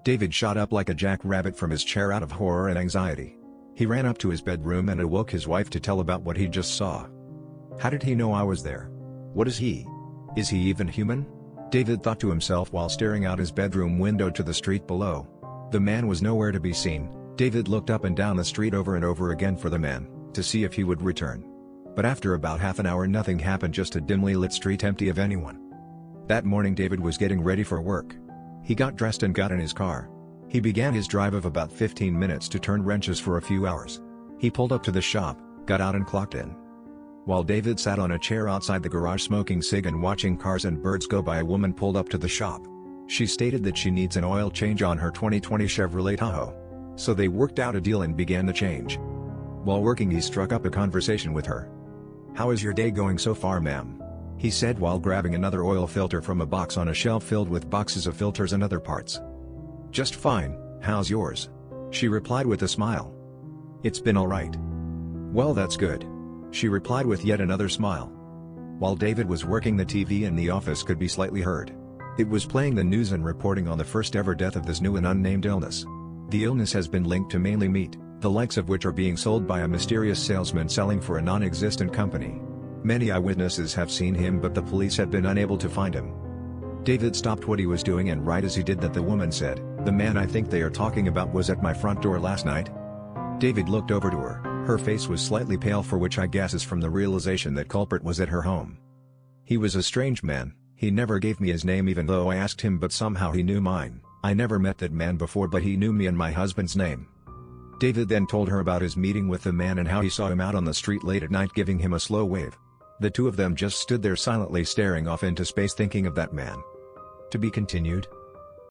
David shot up like a jackrabbit from his chair out of horror and anxiety. He ran up to his bedroom and awoke his wife to tell about what he just saw. How did he know I was there? What is he? Is he even human? David thought to himself while staring out his bedroom window to the street below. The man was nowhere to be seen. David looked up and down the street over and over again for the man, to see if he would return. But after about half an hour nothing happened, just a dimly lit street empty of anyone. That morning David was getting ready for work. He got dressed and got in his car. He began his drive of about 15 minutes to turn wrenches for a few hours. He pulled up to the shop, got out and clocked in. While David sat on a chair outside the garage smoking cig and watching cars and birds go by, a woman pulled up to the shop. She stated that she needs an oil change on her 2020 Chevrolet Tahoe. So they worked out a deal and began the change. While working he struck up a conversation with her. "How is your day going so far, ma'am?" he said while grabbing another oil filter from a box on a shelf filled with boxes of filters and other parts. "Just fine, how's yours?" she replied with a smile. "It's been alright." "Well, that's good," she replied with yet another smile. While David was working, the TV in the office could be slightly heard. It was playing the news and reporting on the first ever death of this new and unnamed illness. The illness has been linked to mainly meat, the likes of which are being sold by a mysterious salesman selling for a non-existent company. Many eyewitnesses have seen him, but the police have been unable to find him. David stopped what he was doing, and right as he did that the woman said, "The man I think they are talking about was at my front door last night." David looked over to her. Her face was slightly pale, for which I guess is from the realization that culprit was at her home. "He was a strange man. He never gave me his name even though I asked him, but somehow he knew mine. I never met that man before, but he knew me and my husband's name." David then told her about his meeting with the man and how he saw him out on the street late at night giving him a slow wave. The two of them just stood there silently staring off into space thinking of that man. To be continued.